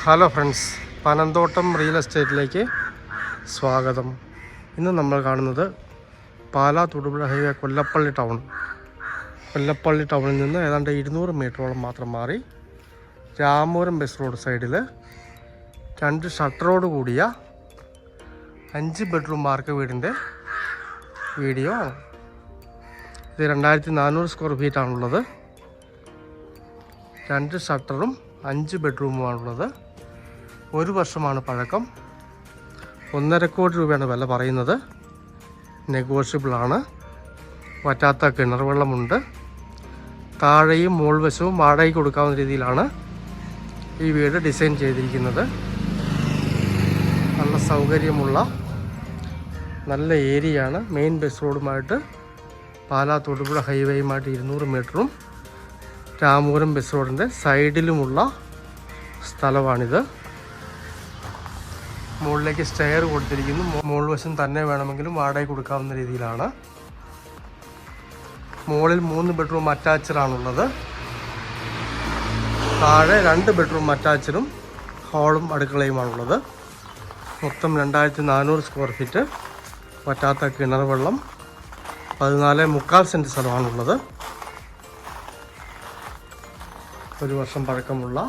Hello friends, Panamthottam real എസ്റ്റേറ്റിലേക്ക് സ്വാഗതം. ഇന്ന് നമ്മൾ കാണുന്നത് പാലാ തൊടുപുഴ ഹൈവേ കൊല്ലപ്പള്ളി ടൗണിൽ നിന്ന് ഏതാണ്ട് 200 മീറ്ററോളം മാത്രം മാറി രാമപുരം ബസ് റോഡ് സൈഡിൽ 2 ഷട്ടറോട് കൂടിയ 5 ബെഡ്റൂം മാർക്ക് വീടിൻ്റെ വീഡിയോ ആണ്. ഇത് 2400 സ്ക്വയർ ഫീറ്റ് ആണുള്ളത്. 2 ഷട്ടറും 5 ബെഡ്റൂമുമാണുള്ളത്. 1 വർഷമാണ് പഴക്കം. 1.5 കോടി രൂപയാണ് വില പറയുന്നത്. നെഗോഷ്യബിളാണ്. വറ്റാത്ത കിണർ വെള്ളമുണ്ട്. താഴെയും മോൾ വശവും വാടകയ്ക്ക് കൊടുക്കാവുന്ന രീതിയിലാണ് ഈ വീട് ഡിസൈൻ ചെയ്തിരിക്കുന്നത്. നല്ല സൗകര്യമുള്ള നല്ല ഏരിയയാണ്. മെയിൻ ബസ് റോഡുമായിട്ട് പാലാ തൊടുപുഴ ഹൈവേയുമായിട്ട് 200 മീറ്ററും രാമപുരം ബസ് റോഡിൻ്റെ സൈഡിലുമുള്ള സ്ഥലമാണിത്. മുകളിലേക്ക് സ്റ്റെയർ കൊടുത്തിരിക്കുന്നു. മുകൾ വശം തന്നെ വേണമെങ്കിലും വാടക കൊടുക്കാവുന്ന രീതിയിലാണ്. മുകളിൽ 3 ബെഡ്റൂം അറ്റാച്ചഡാണുള്ളത്. താഴെ 2 ബെഡ്റൂം അറ്റാച്ചഡും ഹാളും അടുക്കളയുമാണുള്ളത്. മൊത്തം 2400 സ്ക്വയർ ഫീറ്റ്. വറ്റാത്ത കിണർ വെള്ളം. 14.25 സെൻറ്റ് സ്ഥലമാണുള്ളത്. 1 വർഷം പഴക്കമുള്ള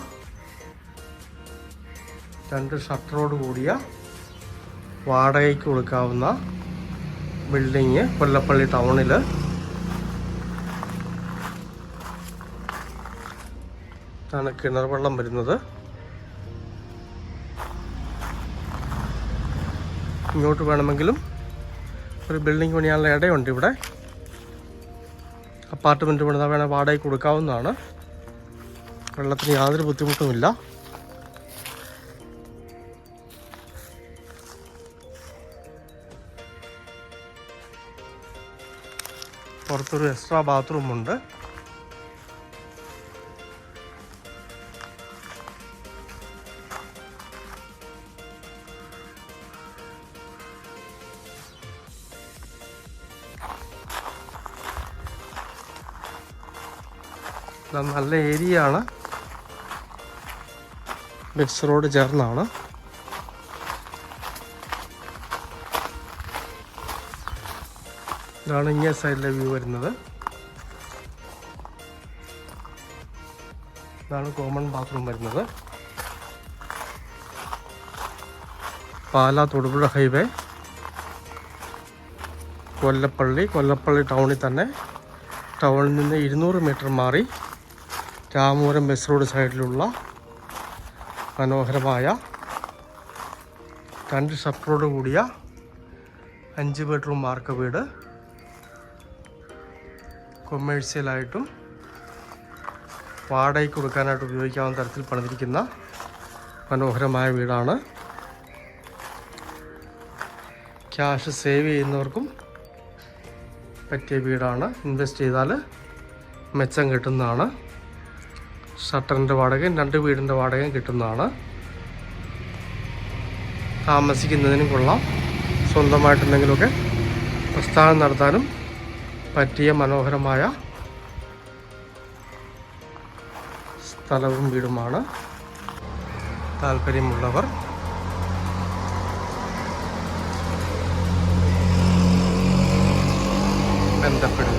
2 ഷട്ടറോട് കൂടിയ വാടകയ്ക്ക് കൊടുക്കാവുന്ന ബിൽഡിങ് കൊല്ലപ്പള്ളി ടൗണിൽ. ഇതാണ് കിണർ വെള്ളം വരുന്നത്. ഇങ്ങോട്ട് വേണമെങ്കിലും ഒരു ബിൽഡിംഗ് പണിയാനുള്ള ഇടയുണ്ട്. ഇവിടെ അപ്പാർട്ട്മെൻറ്റ് പണിതാൽ വേണേൽ വാടകയ്ക്ക് കൊടുക്കാവുന്നതാണ്. വെള്ളത്തിന് യാതൊരു ബുദ്ധിമുട്ടുമില്ല. പുറത്തൊരു എക്സ്ട്രാ ബാത്റൂമുണ്ട്. നല്ല ഏരിയ ആണ്. ബസ് റോഡ് ചേർന്നാണ്. ഇതാണ് ഇങ്ങേ സൈഡിലെ വ്യൂ വരുന്നത്. ഇതാണ് കോമൺ ബാത്റൂം വരുന്നത്. പാലാ തൊടുപുഴ ഹൈവേ കൊല്ലപ്പള്ളി ടൗണിൽ തന്നെ. ടൗണിൽ നിന്ന് 200 മീറ്റർ മാറി രാമപുരം ബസ് റോഡ് സൈഡിലുള്ള മനോഹരമായ 2 ഷട്ടറോട് കൂടിയ 5 ബെഡ്റൂം മാർക്ക് വീട്. കൊമേഴ്സ്യലായിട്ടും വാടകയ്ക്ക് കൊടുക്കാനായിട്ട് ഉപയോഗിക്കാവുന്ന തരത്തിൽ പണിതിരിക്കുന്ന മനോഹരമായ വീടാണ്. ക്യാഷ് സേവ് ചെയ്യുന്നവർക്കും പറ്റിയ വീടാണ്. ഇൻവെസ്റ്റ് ചെയ്താൽ മെച്ചം കിട്ടുന്നതാണ്. ഷട്ടറിൻ്റെ വാടകയും 2 വീടിൻ്റെ വാടകയും കിട്ടുന്നതാണ്. താമസിക്കുന്നതിനും കൊള്ളാം. സ്വന്തമായിട്ടെന്തെങ്കിലുമൊക്കെ പ്രസ്ഥാനം നടത്താനും പറ്റിയ മനോഹരമായ സ്ഥലവും വീടുമാണ്. താല്പര്യമുള്ളവർ ബന്ധപ്പെടുക.